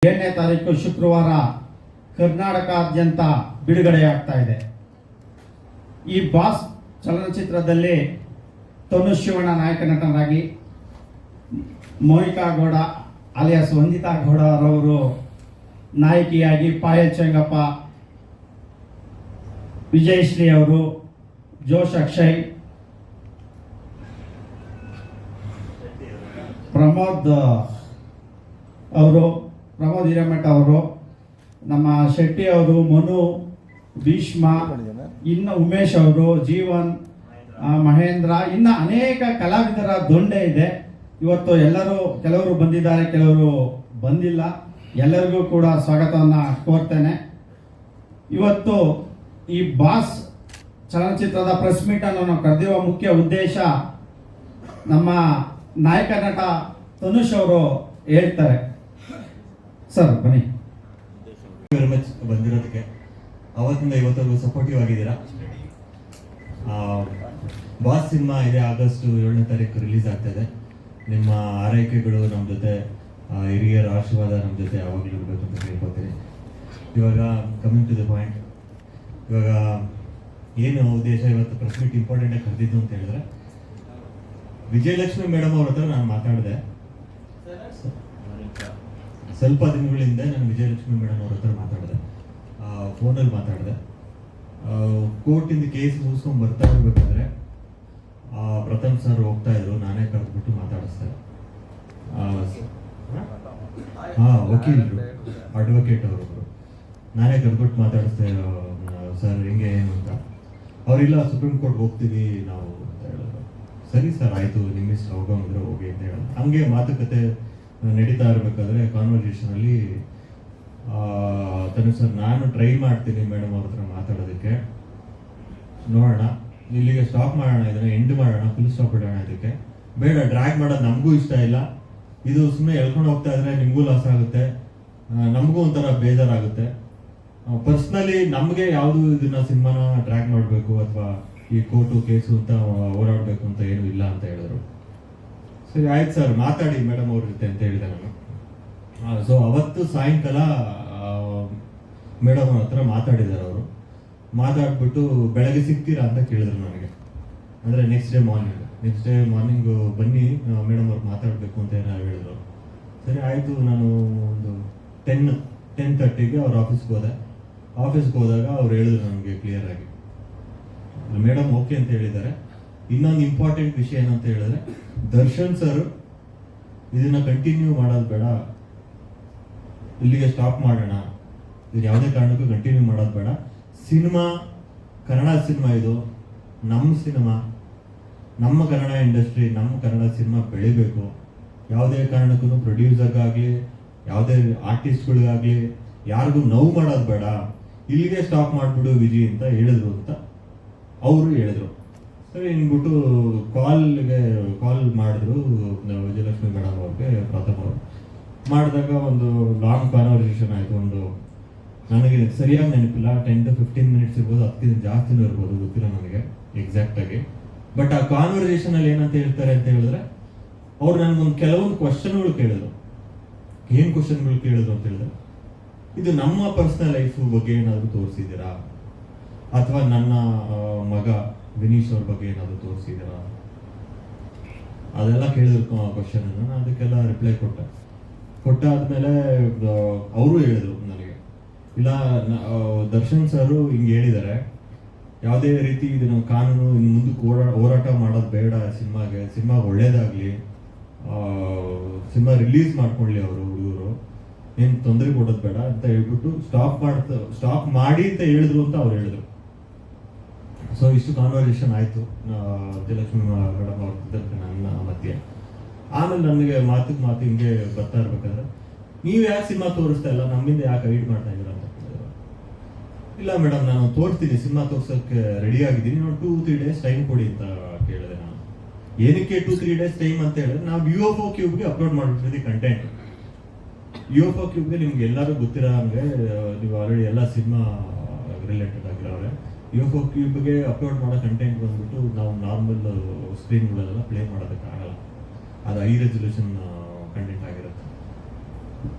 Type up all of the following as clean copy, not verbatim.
7ನೇ ತಾರೀಕು ಶುಕ್ರವಾರ ಕರ್ನಾಟಕಾದ್ಯಂತ ಬಿಡುಗಡೆಯಾಗ್ತಾ ಇದೆ. ಈ ಬಾಸ್ ಚಲನಚಿತ್ರದಲ್ಲಿ ತನು ಶಿವಣ್ಣ ನಾಯಕ ನಟನಾಗಿ, ಮೋನಿಕಾ ಗೌಡ ಅಲಿಯಾಸ್ ವಂದಿತಾ ಗೌಡ ರವರು ನಾಯಕಿಯಾಗಿ, ಪಾಯಲ್ ಚೆಂಗಪ್ಪ, ವಿಜಯಶ್ರೀ ಅವರು, ಜೋಶ್ ಅಕ್ಷಯ್, ಪ್ರಮೋದ್ ಹಿರೇಮಠ ಅವರು, ನಮ್ಮ ಶೆಟ್ಟಿ ಅವರು, ಮನು, ಭೀಷ್ಮ, ಇನ್ನು ಉಮೇಶ್ ಅವರು, ಜೀವನ್, ಮಹೇಂದ್ರ, ಇನ್ನು ಅನೇಕ ಕಲಾವಿದರ ದೊಂಡೆ ಇದೆ. ಇವತ್ತು ಕೆಲವರು ಬಂದಿದ್ದಾರೆ, ಕೆಲವರು ಬಂದಿಲ್ಲ. ಎಲ್ಲರಿಗೂ ಕೂಡ ಸ್ವಾಗತವನ್ನು ಕೋರ್ತೇನೆ. ಇವತ್ತು ಈ ಬಾಸ್ ಚಲನಚಿತ್ರದ ಪ್ರೆಸ್ ಮೀಟ್ ಅನ್ನು ನಾವು ಕರೆದಿರುವ ಮುಖ್ಯ ಉದ್ದೇಶ ನಮ್ಮ ನಾಯಕ ನಟ ತನುಷ್ ಅವರು ಹೇಳ್ತಾರೆ. ಸರ್ ಬನ್ನಿ. ವೆರಿ ಮಚ್ ಬಂದಿರೋದಕ್ಕೆ. ಅವತ್ತಿಂದ ಇವತ್ತವರೆಗೂ ಸಪೋರ್ಟಿವ್ ಆಗಿದ್ದೀರಾ. ಬಾಸ್ ಸಿನಿಮಾ ಇದೆ, ಆಗಸ್ಟ್ 7ನೇ ತಾರೀಕು ರಿಲೀಸ್ ಆಗ್ತಾಯಿದೆ. ನಿಮ್ಮ ಆರೈಕೆಗಳು ನಮ್ಮ ಜೊತೆ, ಹಿರಿಯರ ಆಶೀರ್ವಾದ ನಮ್ಮ ಜೊತೆ ಯಾವಾಗಲೂ ಇರಬೇಕು ಅಂತ ಕೇಳ್ಕೊತೀನಿ. ಇವಾಗ ಕಮಿಂಗ್ ಟು ದ ಪಾಯಿಂಟ್, ಇವಾಗ ಏನು ಉದ್ದೇಶ ಇವತ್ತು ಪ್ರೆಸ್ ಮೀಟ್ ಇಂಪಾರ್ಟೆಂಟಾಗಿ ಕರೆದಿದ್ದು ಅಂತ ಹೇಳಿದ್ರೆ, ವಿಜಯಲಕ್ಷ್ಮಿ ಮೇಡಮ್ ಅವ್ರ ಹತ್ರ ನಾನು ಮಾತಾಡಿದೆ. ಸ್ವಲ್ಪ ದಿನಗಳ ಹಿಂದೆ ನಾನು ವಿಜಯಲಕ್ಷ್ಮಿ ಮೇಡಮ್ ಅವ್ರ ಹತ್ರ ಮಾತಾಡಿದೆ, ಫೋನಲ್ಲಿ ಮಾತಾಡಿದೆ. ಕೋರ್ಟಿಂದ ಕೇಸ್ ಮುಗಿಸ್ಕೊಂಡು ಬರ್ತಾ ಇರಬೇಕಾದ್ರೆ ಪ್ರಥಮ್ ಸರ್ ಹೋಗ್ತಾ ಇದ್ರು, ನಾನೇ ಕರೆದ್ಬಿಟ್ಟು ಮಾತಾಡಿಸ್ದೆ. ವಕೀಲರು, ಅಡ್ವೊಕೇಟ್ ಅವರು, ನಾನೇ ಕರೆದ್ಬಿಟ್ಟು ಮಾತಾಡಿಸ್ದೆ. ಸರ್ ಹಿಂಗೆ ಏನು ಅಂತ. ಅವರಿಲ್ಲ, ಸುಪ್ರೀಂ ಕೋರ್ಟ್ ಹೋಗ್ತೀವಿ ನಾವು ಅಂತ ಹೇಳಿದ್ರು. ಸರಿ ಸರ್ ಆಯಿತು, ನಿಮ್ಮ ಇಷ್ಟ, ಹೋಗೋಂಗಿದ್ರೆ ಹೋಗಿ ಅಂತ ಹೇಳಿದ್ರು. ಹಂಗೆ ಮಾತುಕತೆ ನಡೀತಾ ಇರಬೇಕಾದ್ರೆ ಕಾನ್ವರ್ಸೇಷನಲ್ಲಿ ತನು ಸರ್, ನಾನು ಟ್ರೈ ಮಾಡ್ತೀನಿ ಮೇಡಮ್ ಅವ್ರ ಹತ್ರ ಮಾತಾಡೋದಕ್ಕೆ, ನೋಡೋಣ, ಇಲ್ಲಿಗೆ ಸ್ಟಾಪ್ ಮಾಡೋಣ, ಇದನ್ನ ಎಂಡ್ ಮಾಡೋಣ, ಫುಲ್ ಸ್ಟಾಪ್ ಇಡೋಣ, ಇದಕ್ಕೆ ಬೇಡ, ಡ್ರ್ಯಾಗ್ ಮಾಡೋದು ನಮಗೂ ಇಷ್ಟ ಇಲ್ಲ. ಇದು ಸುಮ್ಮನೆ ಎಳ್ಕೊಂಡು ಹೋಗ್ತಾ ಇದ್ರೆ ನಿಮಗೂ ಲಾಸ್ ಆಗುತ್ತೆ, ನಮಗೂ ಒಂಥರ ಬೇಜಾರಾಗುತ್ತೆ. ಪರ್ಸ್ನಲಿ ನಮಗೆ ಯಾವುದು ಇದನ್ನ ಸಿನಿಮಾನ ಡ್ರ್ಯಾಗ್ ಮಾಡಬೇಕು ಅಥವಾ ಈ ಕೋರ್ಟು ಕೇಸು ಅಂತ ಓಡಾಡಬೇಕು ಅಂತ ಏನೂ ಇಲ್ಲ ಅಂತ ಹೇಳಿದ್ರು. ಸರಿ ಆಯ್ತು ಸರ್, ಮಾತಾಡಿ ಮೇಡಮ್ ಅವ್ರ ಜೊತೆ ಅಂತ ಹೇಳಿದೆ ನಾನು. ಸೊ ಅವತ್ತು ಸಾಯಂಕಾಲ ಮೇಡಮ್ ಅವ್ರ ಹತ್ರ ಮಾತಾಡಿದ್ದಾರೆ ಅವರು. ಮಾತಾಡ್ಬಿಟ್ಟು ಬೆಳಗ್ಗೆ ಸಿಗ್ತೀರಾ ಅಂತ ಕೇಳಿದ್ರು ನನಗೆ. ಅಂದರೆ ನೆಕ್ಸ್ಟ್ ಡೇ ಮಾರ್ನಿಂಗು ಬನ್ನಿ ಮೇಡಮ್ ಅವ್ರು ಮಾತಾಡಬೇಕು ಅಂತ ಏನಾದ್ರು ಹೇಳಿದ್ರು. ಸರಿ ಆಯಿತು, ನಾನು ಒಂದು 10:30ಗೆ ಅವ್ರ ಆಫೀಸ್ಗೆ ಹೋದೆ. ಆಫೀಸ್ಗೆ ಹೋದಾಗ ಅವ್ರು ಹೇಳಿದ್ರು ನನಗೆ ಕ್ಲಿಯರ್ ಆಗಿ, ಮೇಡಮ್ ಓಕೆ ಅಂತ ಹೇಳಿದ್ದಾರೆ. ಇನ್ನೊಂದು ಇಂಪಾರ್ಟೆಂಟ್ ವಿಷಯ ಏನಂತ ಹೇಳಿದ್ರೆ, ದರ್ಶನ್ ಸರ್ ಇದನ್ನ ಕಂಟಿನ್ಯೂ ಮಾಡೋದು ಬೇಡ, ಇಲ್ಲಿಗೆ ಸ್ಟಾಪ್ ಮಾಡೋಣ, ಇದು ಯಾವುದೇ ಕಾರಣಕ್ಕೂ ಕಂಟಿನ್ಯೂ ಮಾಡೋದು ಬೇಡ. ಸಿನಿಮಾ ಕನ್ನಡ ಸಿನಿಮಾ, ಇದು ನಮ್ಮ ಸಿನಿಮಾ, ನಮ್ಮ ಕನ್ನಡ ಇಂಡಸ್ಟ್ರಿ, ನಮ್ಮ ಕನ್ನಡ ಸಿನಿಮಾ ಬೆಳಿಬೇಕು. ಯಾವುದೇ ಕಾರಣಕ್ಕೂ ಪ್ರೊಡ್ಯೂಸರ್ಗಾಗಲಿ ಯಾವುದೇ ಆರ್ಟಿಸ್ಟ್ಗಳಿಗಾಗಲಿ ಯಾರಿಗೂ ನೋವು ಮಾಡೋದು ಬೇಡ, ಇಲ್ಲಿಗೆ ಸ್ಟಾಪ್ ಮಾಡಿಬಿಡು ವಿಜಿ ಅಂತ ಹೇಳಿದ್ರು ಅಂತ ಅವರು ಹೇಳಿದ್ರು. ಸರಿ ಅಂದ್ಬಿಟ್ಟು ಕಾಲ್ ಮಾಡಿದ್ರು ವಿಜಯಲಕ್ಷ್ಮಿ ಮೇಡಮ್ ಅವ್ರಿಗೆ, ಪ್ರಥಮ್ ಅವರು. ಮಾಡಿದಾಗ ಒಂದು ಲಾಂಗ್ ಕಾನ್ವರ್ಸೇಷನ್ ಆಯಿತು. ಒಂದು ನನಗೆ ಸರಿಯಾಗಿ ನೆನಪಿಲ್ಲ, 10 to 15 minutes ಇರ್ಬೋದು, ಅದಕ್ಕಿಂತ ಜಾಸ್ತಿನೂ ಇರ್ಬೋದು, ಗೊತ್ತಿಲ್ಲ ನನಗೆ ಎಕ್ಸಾಕ್ಟಾಗಿ. ಬಟ್ ಆ ಕಾನ್ವರ್ಸೇಷನಲ್ಲಿ ಏನಂತ ಹೇಳ್ತಾರೆ ಅಂತ ಹೇಳಿದ್ರೆ, ಅವ್ರು ನನಗೊಂದು ಕೆಲವೊಂದು ಕ್ವಶನ್ಗಳು ಕೇಳಿದ್ರು. ಏನು ಕ್ವಶನ್ಗಳು ಕೇಳಿದ್ರು ಅಂತ ಹೇಳಿದ್ರೆ, ಇದು ನಮ್ಮ ಪರ್ಸನಲ್ ಲೈಫ್ ಬಗ್ಗೆ ಏನಾದರೂ ತೋರಿಸಿದ್ದೀರಾ, ಅಥವಾ ನನ್ನ ಮಗ ವಿನೀಶ್ ಅವ್ರ ಬಗ್ಗೆ ಏನಾದರೂ ತೋರಿಸಿದ್ದೀರಾ, ಅದೆಲ್ಲ ಕೇಳಿದ್ರು ಕ್ವಶನ್. ನಾನು ಅದಕ್ಕೆಲ್ಲ ರಿಪ್ಲೈ ಕೊಟ್ಟಾದ್ಮೇಲೆ ಅವರು ಹೇಳಿದ್ರು ನನಗೆ, ಇಲ್ಲ ದರ್ಶನ್ ಸರ್ ಹಿಂಗೆ ಹೇಳಿದ್ದಾರೆ, ಯಾವುದೇ ರೀತಿ ಇದನ್ನು ಕಾನೂನು ಇನ್ನು ಮುಂದಕ್ಕೆ ಹೋರಾಟ ಮಾಡೋದು ಬೇಡ, ಸಿನಿಮಾ ಒಳ್ಳೇದಾಗಲಿ, ಸಿನಿಮಾ ರಿಲೀಸ್ ಮಾಡ್ಕೊಳ್ಳಿ ಇವರು ಏನು ತೊಂದರೆ ಕೊಡೋದು ಬೇಡ ಅಂತ ಹೇಳ್ಬಿಟ್ಟು ಸ್ಟಾಪ್ ಮಾಡಿ ಅಂತ ಹೇಳಿದ್ರು ಅಂತ ಅವ್ರು ಹೇಳಿದ್ರು. ಸೊ ಇಷ್ಟು ಕಾನ್ವರ್ಸೇಷನ್ ಆಯಿತು ವಿಜಯಲಕ್ಷ್ಮಿ ಮೇಡಮ್ ಅವ್ರ ನನ್ನ ಮಧ್ಯೆ. ಆಮೇಲೆ ನನಗೆ ಮಾತು ಹಿಂಗೆ ಬರ್ತಾ ಇರ್ಬೇಕಾದ್ರೆ, ನೀವು ಯಾಕೆ ಸಿನಿಮಾ ತೋರಿಸ್ತಾ ಇಲ್ಲ, ನಮ್ಮಿಂದ ಯಾಕೆ ಗೈಡ್ ಮಾಡ್ತಾ ಇದ್ದೀರಾ ಅಂತ ಕೇಳಿದ್ರು. ಇಲ್ಲ ಮೇಡಮ್, ನಾನು ತೋರಿಸ್ತೀನಿ, ಸಿನಿಮಾ ತೋರ್ಸೋಕ್ಕೆ ರೆಡಿ ಆಗಿದ್ದೀನಿ, ನಾನು 2-3 days ಟೈಮ್ ಕೊಡಿ ಅಂತ ಕೇಳಿದೆ ನಾನು. ಏನಕ್ಕೆ 2-3 days ಟೈಮ್ ಅಂತ ಹೇಳಿದ್ರೆ, ನಾವು UFO ಕ್ಯೂಬ್ಗೆ ಅಪ್ಲೋಡ್ ಮಾಡಿರ್ತೀವಿ ಕಂಟೆಂಟ್. UFO ಕ್ಯೂಬ್ಗೆ ನಿಮ್ಗೆ ಎಲ್ಲರೂ ಗೊತ್ತಿರೋ ಹಂಗೆ, ನೀವು ಆಲ್ರೆಡಿ ಎಲ್ಲ ಸಿನಿಮಾ ರಿಲೇಟೆಡ್ ಆಗಿರೋರೆ. UFO ಕ್ಯೂಬ್ಗೆ ಅಪ್ಲೋಡ್ ಮಾಡೋ ಕಂಟೆಂಟ್ ಬಂದ್ಬಿಟ್ಟು ನಾವು ನಾರ್ಮಲ್ ಸ್ಕ್ರೀನ್ಗಳೆಲ್ಲ ಪ್ಲೇ ಮಾಡೋದಕ್ಕಾಗಲ್ಲ, ಅದು ಹೈ ರೆಸಲ್ಯೂಷನ್ ಕಂಟೆಂಟ್ ಆಗಿರುತ್ತೆ.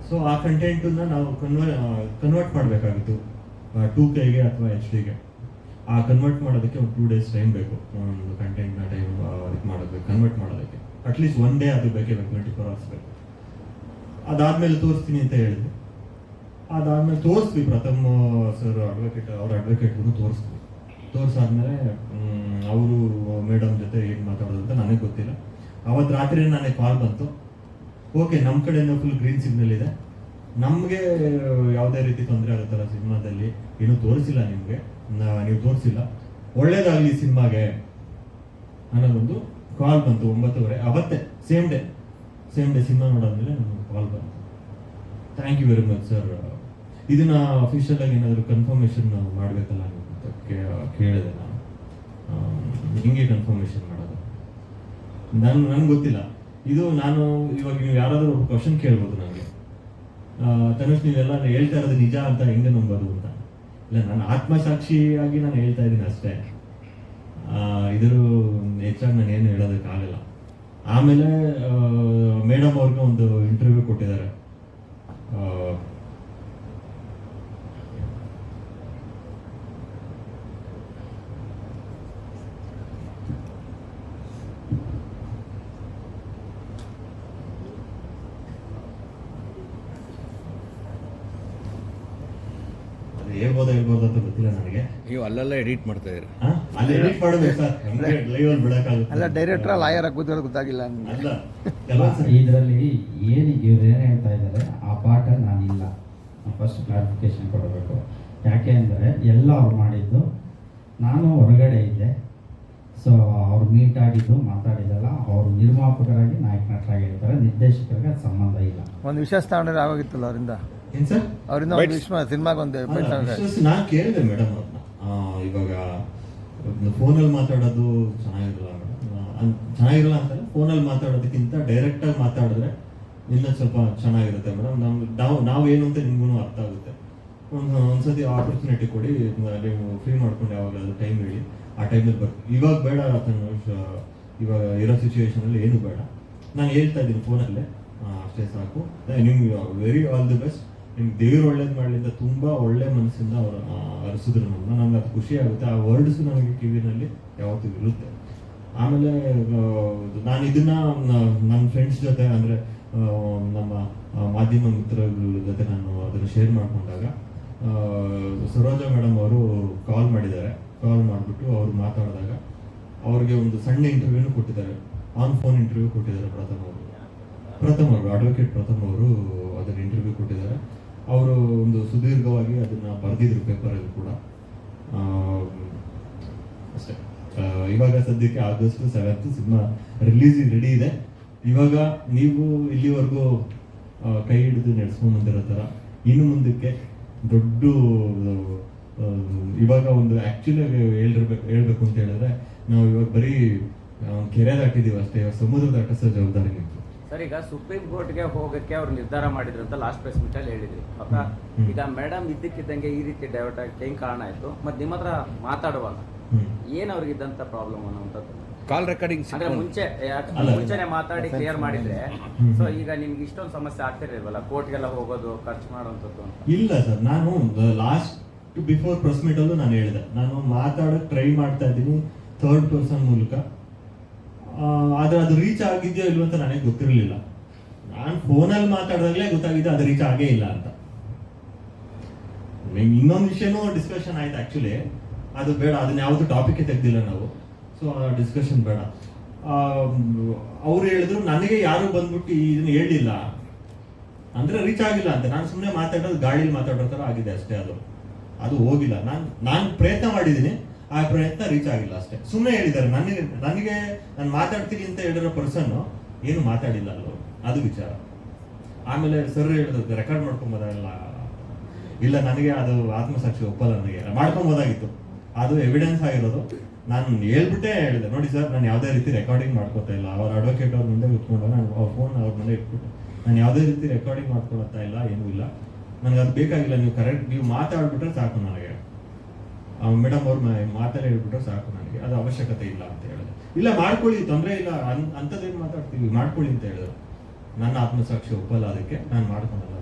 ಸೊ ಆ ಕಂಟೆಂಟನ್ನ ನಾವು ಕನ್ವರ್ಟ್ ಮಾಡಬೇಕಾಗಿತ್ತು 2Kಗೆ ಅಥವಾ HD ಗೆ. ಆ ಕನ್ವರ್ಟ್ ಮಾಡೋದಕ್ಕೆ ಒಂದು 2 days ಟೈಮ್ ಬೇಕು. ಒಂದು ಕಂಟೆಂಟ್ನ ಟೈಮ್ ಮಾಡೋದಕ್ಕೆ ಕನ್ವರ್ಟ್ ಮಾಡೋದಕ್ಕೆ ಅಟ್ಲೀಸ್ಟ್ 1 day ಅದು ಬೇಕೇ ಬೇಕು, 24 hours ಬೇಕು. ಅದಾದ್ಮೇಲೆ ತೋರಿಸ್ತೀನಿ ಅಂತ ಹೇಳಿದ್ವಿ. ಅದಾದ್ಮೇಲೆ ತೋರಿಸ್ವಿ, ಪ್ರಥಮ್ ಸರ್ ಅವ್ರ ಅಡ್ವೊಕೇಟ್ಗೂ ತೋರಿಸ್ವಿ. ತೋರಿಸಾದ್ಮೇಲೆ ಅವರು ಮೇಡಮ್ ಜೊತೆ ಏನು ಮಾತಾಡೋದು ಅಂತ ನನಗೆ ಗೊತ್ತಿಲ್ಲ. ಅವತ್ತು ರಾತ್ರಿ ನನಗೆ ಕಾಲ್ ಬಂತು, ಓಕೆ ನಮ್ಮ ಕಡೆಯಿಂದ ಫುಲ್ ಗ್ರೀನ್ ಸಿಗ್ನಲ್ ಇದೆ, ನಮಗೆ ಯಾವುದೇ ರೀತಿ ತೊಂದರೆ ಆಗುತ್ತಲ್ಲ ಸಿನಿಮಾದಲ್ಲಿ, ಏನೂ ತೋರಿಸಿಲ್ಲ ನಿಮಗೆ, ನೀವು ತೋರಿಸಿಲ್ಲ, ಒಳ್ಳೇದಾಗಲಿ ಸಿನಿಮಾಗೆ ಅನ್ನೋದೊಂದು ಕಾಲ್ ಬಂತು 9:30. ಅವತ್ತೇ ಸೇಮ್ ಡೇ ಸಿನಿಮಾ ನೋಡಾದ್ಮೇಲೆ ನಮಗೆ ಕಾಲ್ ಬಂತು. Thank you very much sir, ಇದನ್ನ ಅಫಿಷಿಯಲ್ ಆಗಿ ಏನಾದರೂ ಕನ್ಫರ್ಮೇಷನ್ ಮಾಡಬೇಕಲ್ಲ ಅಂತ ಕೇಳಿದೆ ನಾನು. ಹಿಂಗೆ ಕನ್ಫರ್ಮೇಷನ್ ಮಾಡೋದು ನನಗೆ ಗೊತ್ತಿಲ್ಲ. ಇದು ನಾನು ಇವಾಗ ನೀವು ಯಾರಾದರೂ ಒಂದು ಕ್ವಶನ್ ಕೇಳ್ಬೋದು ನನಗೆ, ತನುಷ್ ನೀವೆಲ್ಲ ಹೇಳ್ತಾ ಇರೋದು ನಿಜ ಅಂತ ಹೆಂಗೆ ನಂಬೋದು ಅಂತ. ಇಲ್ಲ, ನಾನು ಆತ್ಮಸಾಕ್ಷಿಯಾಗಿ ನಾನು ಹೇಳ್ತಾ ಇದ್ದೀನಿ ಅಷ್ಟೇ, ಇದ್ರ ಹೆಚ್ಚಾಗಿ ನಾನು ಏನು ಹೇಳೋದಕ್ಕಾಗಲ್ಲ. ಆಮೇಲೆ ಮೇಡಮ್ ಅವ್ರಿಗೆ ಒಂದು ಇಂಟರ್ವ್ಯೂ ಕೊಟ್ಟಿದ್ದಾರೆ. ಹೇಳ್ಬೋದು ಅಂತ ಗೊತ್ತಿಲ್ಲ ನನಗೆ. ನೀವು ಅಲ್ಲೆಲ್ಲ ಎಡಿಟ್ ಮಾಡ್ತಾ ಇದ್ದೀರಾ? ಅಲ್ಲಿ ಎಡಿಟ್ ಮಾಡಬೇಕು ಸರ್, ಲೈವ್ ಅಲ್ಲಿ ಬಿಡಕ್ಕಾಗುತ್ತೆ. ಅಲ್ಲ, ಡೈರೆಕ್ಟರ್ ಲಾಯರ್ ಕೂತಿರೋದು ಗೊತ್ತಾಗಿಲ್ಲ ಅಲ್ಲ. ಇದರಲ್ಲಿ ಏನು ಇವ್ರು ಏನು ಹೇಳ್ತಾ ಇದ್ದಾರೆ ಆ ಪಾಠ ನಾನಿಲ್ಲ. ಫಸ್ಟ್ ಕ್ಲಾರಿಫಿಕೇಶನ್ ಕೊಡಬೇಕು. ಯಾಕೆ ಅಂದರೆ ಎಲ್ಲ ಅವ್ರು ಮಾಡಿದ್ದು, ನಾನು ಹೊರಗಡೆ ಇದ್ದೆ. ಸೊ ಅವ್ರು ಮೀಟ್ ಆಗಿದ್ದು ಮಾತಾಡಿದ್ದಲ್ಲ, ಅವರು ನಿರ್ಮಾಪಕರಾಗಿ ನಾಯಕ ನಟರಾಗಿ ಹೇಳ್ತಾರೆ, ನಿರ್ದೇಶಕರಿಗೆ ಅದು ಸಂಬಂಧ ಇಲ್ಲ. ಒಂದು ವಿಶ್ವಾಸ ತಗೊಂಡ್ರೆ ಆಗೋಗಿತ್ತಲ್ಲ ಅವರಿಂದ. ಏನ್ ಸರ್? ಅವರಿಂದ ಒಂದು ಸಿನಿಮಾಗೆ ಒಂದು ನಾನು ಕೇಳಿದೆ ಮೇಡಮ್ ಅವ್ರನ್ನ, ಇವಾಗ ಫೋನಲ್ಲಿ ಮಾತಾಡೋದು ಚೆನ್ನಾಗಿರಲ್ಲ ಮೇಡಮ್, ಚೆನ್ನಾಗಿರಲ್ಲ ಅಂತಲ್ಲ, ಫೋನಲ್ಲಿ ಮಾತಾಡೋದಕ್ಕಿಂತ ಡೈರೆಕ್ಟ್ ಆಗಿ ಮಾತಾಡಿದ್ರೆ ಇನ್ನೂ ಸ್ವಲ್ಪ ಚೆನ್ನಾಗಿರುತ್ತೆ ಮೇಡಮ್. ನಾವು ಏನು ಅಂತ ನಿಮ್ಗೂ ಅರ್ಥ ಆಗುತ್ತೆ. ಒಂದ್ಸತಿ ಆಪರ್ಚುನಿಟಿ ಕೊಡಿ, ನೀವು ಫ್ರೀ ಮಾಡ್ಕೊಂಡು ಯಾವಾಗ ಟೈಮ್ ಹೇಳಿ, ಆ ಟೈಮಲ್ಲಿ ಬರ್ತೀವಿ. ಇವಾಗ ಬೇಡ ತನುಷ್, ಇವಾಗ ಇರೋ ಸಿಚುವೇಶನ್ ಅಲ್ಲಿ ಏನು ಬೇಡ, ನಾನು ಹೇಳ್ತಾ ಇದ್ದೀನಿ ಫೋನಲ್ಲೇ, ಅಷ್ಟೇ ಸಾಕು. ನಿಮ್ಗೆ ವೆರಿ ಆಲ್ ದಿ ಬೆಸ್ಟ್. ನಿಮ್ಗೆ ದೇವ್ರು ಒಳ್ಳೇದು ಮಾಡಲಿ ಅಂತ ತುಂಬ ಒಳ್ಳೆ ಮನಸ್ಸಿಂದ ಅವರು ಅರಸಿದ್ರು ನಮ್ಮನ್ನ. ನಮ್ಗೆ ಅದು ಖುಷಿ ಆಗುತ್ತೆ. ಆ ವರ್ಡ್ಸ್ ನನಗೆ ಕಿವಿನಲ್ಲಿ ಯಾವತ್ತೂ ಇರುತ್ತೆ. ಆಮೇಲೆ ನಾನು ಇದನ್ನ ನನ್ನ ಫ್ರೆಂಡ್ಸ್ ಜೊತೆ, ಅಂದರೆ ನಮ್ಮ ಮಾಧ್ಯಮ ಮಿತ್ರಗಳ ಜೊತೆ ನಾನು ಅದನ್ನು ಶೇರ್ ಮಾಡಿಕೊಂಡಾಗ ಸರೋಜಾ ಮೇಡಮ್ ಅವರು ಕಾಲ್ ಮಾಡಿದ್ದಾರೆ. ಕಾಲ್ ಮಾಡಿಬಿಟ್ಟು ಅವರು ಮಾತಾಡಿದಾಗ ಅವ್ರಿಗೆ ಒಂದು ಸಣ್ಣ ಇಂಟರ್ವ್ಯೂನು ಕೊಟ್ಟಿದ್ದಾರೆ, ಆನ್ ಫೋನ್ ಇಂಟರ್ವ್ಯೂ ಕೊಟ್ಟಿದ್ದಾರೆ. ಪ್ರಥಮ್ ಅವರು ಅಡ್ವೊಕೇಟ್ ಪ್ರಥಮ್ ಅವರು ಅದನ್ನ ಇಂಟರ್ವ್ಯೂ ಕೊಟ್ಟಿದ್ದಾರೆ. ಅವರು ಒಂದು ಸುದೀರ್ಘವಾಗಿ ಅದನ್ನ ಬರೆದಿದ್ರು ಪೇಪರಲ್ಲಿ ಕೂಡ. ಅಷ್ಟೇ. ಇವಾಗ ಸದ್ಯಕ್ಕೆ August 7th cinema release ready ಇದೆ. ಇವಾಗ ನೀವು ಇಲ್ಲಿವರೆಗೂ ಕೈ ಹಿಡಿದು ನಡೆಸ್ಕೊಂಡು ಬಂದಿರೋ ಥರ ಇನ್ನು ಮುಂದಕ್ಕೆ ದೊಡ್ಡ ಇವಾಗ ಒಂದು ಆ್ಯಕ್ಚುಲಿ ಹೇಳ್ಬೇಕು ಅಂತ ಹೇಳಿದ್ರೆ, ನಾವು ಇವಾಗ ಬರೀ ಕೆರೆ ದಾಟಿದೀವಿ ಅಷ್ಟೇ, ಇವಾಗ ಸಮುದ್ರ ದಾಟಿಸೋ ಜವಾಬ್ದಾರಿ ನಿಂತು. ಸರ್, ಈಗ ಸುಪ್ರೀಂ ಕೋರ್ಟ್ಗೆ ಹೋಗಕ್ಕೆ ಅವ್ರು ನಿರ್ಧಾರ ಮಾಡಿದ್ರು ಅಂತ ಲಾಸ್ಟ್ ಪ್ರೆಸ್ ಮೀಟ್ ಅಲ್ಲಿ ಹೇಳಿದ್ರಿ. ಹೌದಾ? ಈಗ ಮೇಡಮ್ ಇದ್ದಕ್ಕಿದ್ದಂಗೆ ಈ ರೀತಿ ಡೈವರ್ಟ್ ಆಗಕ್ಕೆ ಹೆಂಗ್ ಕಾರಣ ಆಯ್ತು? ಮತ್ತೆ ನಿಮ್ಮ ಹತ್ರ ಮಾತಾಡುವಾಗ ಏನ್ ಅವ್ರಿಗೆ ಇದ್ದಂತ ಪ್ರಾಬ್ಲಮ್ ಅನ್ನೋಂಥದ್ದು? ಕಾಲ್ ರೆಕಾರ್ಡಿಂಗ್ ಅಂದ್ರೆ ಮುಂಚೆನೆ ಮಾತಾಡಿ ಕ್ಲಿಯರ್ ಮಾಡಿದ್ರೆ, ಸೊ ಈಗ ನಿಮ್ಗೆ ಇಷ್ಟೊಂದು ಸಮಸ್ಯೆ ಆಗ್ತಿರ್ಲಿಲ್ವಲ್ಲ, ಕೋರ್ಟ್ಗೆಲ್ಲ ಹೋಗೋದು, ಖರ್ಚು ಮಾಡುವಂಥದ್ದು? ಇಲ್ಲ ಸರ್, ನಾನು ಲಾಸ್ಟ್ ಬಿಫೋರ್ ಪ್ರೆಸ್ ಮೀಟ್ ಅಲ್ಲೂ ನಾನು ಹೇಳಿದೆ, ನಾನು ಮಾತಾಡಕ್ ಟ್ರೈ ಮಾಡ್ತಾ ಇದ್ದೀನಿ ಥರ್ಡ್ ಪರ್ಸನ್ ಮೂಲಕ. ಆದ್ರೆ ಅದು ರೀಚ್ ಆಗಿದೆಯೋ ಇಲ್ವೋ ಅಂತ ನನಗೆ ಗೊತ್ತಿರಲಿಲ್ಲ. ನಾನು ಫೋನಲ್ಲಿ ಮಾತಾಡಿದಾಗಲೇ ಗೊತ್ತಾಗಿದೆ ಅದು ರೀಚ್ ಆಗೇ ಇಲ್ಲ ಅಂತ. ಇನ್ನೊಂದು ವಿಷಯನೂ ಡಿಸ್ಕಷನ್ ಆಯ್ತು ಆಕ್ಚುಲಿ, ಅದು ಬೇಡ, ಅದನ್ನ ಯಾವುದು ಟಾಪಿಕ್ ತೆಗ್ದಿಲ್ಲ ನಾವು. ಸೊ ಆ ಡಿಸ್ಕಷನ್ ಬೇಡ. ಅವ್ರು ಹೇಳಿದ್ರು ನನಗೆ ಯಾರು ಬಂದ್ಬಿಟ್ಟು ಇದನ್ನ ಹೇಳಿಲ್ಲ ಅಂದ್ರೆ ರೀಚ್ ಆಗಿಲ್ಲ ಅಂತ. ನಾನು ಸುಮ್ಮನೆ ಮಾತಾಡೋದು ಗಾಳಿಲಿ ಮಾತಾಡೋ ಥರ ಆಗಿದೆ ಅಷ್ಟೇ. ಅದು ಹೋಗಿಲ್ಲ. ನಾನು ಪ್ರಯತ್ನ ಮಾಡಿದ್ದೀನಿ, ಆ ಪ್ರಯತ್ನ ರೀಚ್ ಆಗಿಲ್ಲ ಅಷ್ಟೇ. ಸುಮ್ಮನೆ ಹೇಳಿದ್ದಾರೆ. ನನಗೆ ನಾನು ಮಾತಾಡ್ತೀನಿ ಅಂತ ಹೇಳಿರೋ ಪರ್ಸನ್ ಏನು ಮಾತಾಡಿಲ್ಲ ಅಲ್ಲೋ, ಅದು ವಿಚಾರ. ಆಮೇಲೆ ಸರ್ ಹೇಳಿದ್ರು ರೆಕಾರ್ಡ್ ಮಾಡ್ಕೊಂಬೋದಲ್ಲ. ಇಲ್ಲ, ನನಗೆ ಅದು ಆತ್ಮಸಾಕ್ಷಿ ಒಪ್ಪಲ್ಲ, ನನಗೆ ಮಾಡ್ಕೊಬೋದಾಗಿತ್ತು. ಅದು ಎವಿಡೆನ್ಸ್ ಆಗಿರೋದು. ನಾನು ಹೇಳ್ಬಿಟ್ಟೇ ಹೇಳಿದೆ, ನೋಡಿ ಸರ್, ನಾನು ಯಾವುದೇ ರೀತಿ ರೆಕಾರ್ಡಿಂಗ್ ಮಾಡ್ಕೋತಾ ಇಲ್ಲ. ಅವ್ರ ಅಡ್ವೊಕೇಟ್ ಅವ್ರ ಮುಂದೆ ಕೂತ್ಕೊಂಡು ನಾನು ಅವ್ರ ಫೋನ್ ಅವ್ರ ಮುಂದೆ ಇಟ್ಬಿಟ್ಟು ನಾನು ಯಾವುದೇ ರೀತಿ ರೆಕಾರ್ಡಿಂಗ್ ಮಾಡ್ಕೊಳ್ತಾ ಇಲ್ಲ, ಏನೂ ಇಲ್ಲ. ನನಗೆ ಅದು ಬೇಕಾಗಿಲ್ಲ. ನೀವು ಮಾತಾಡ್ಬಿಟ್ರೆ ಸಾಕು ನನಗೆ. ಮೇಡಮ್ ಅವ್ರು ಮಾತಾಡಿ ಹೇಳ್ಬಿಟ್ರೆ ಸಾಕು ನನಗೆ, ಅದು ಅವಶ್ಯಕತೆ ಇಲ್ಲ ಅಂತ ಹೇಳಿದೆ. ಇಲ್ಲ, ಮಾಡ್ಕೊಳ್ಳಿ, ತೊಂದರೆ ಇಲ್ಲ, ಅಂಥದ್ದೇನು ಮಾತಾಡ್ತೀವಿ, ಮಾಡ್ಕೊಳ್ಳಿ ಅಂತ ಹೇಳಿದ್ರು. ನನ್ನ ಆತ್ಮಸಾಕ್ಷಿ ಒಪ್ಪಲ್ಲ, ಅದಕ್ಕೆ ನಾನು ಮಾಡ್ಕೊಳಲ್ಲ.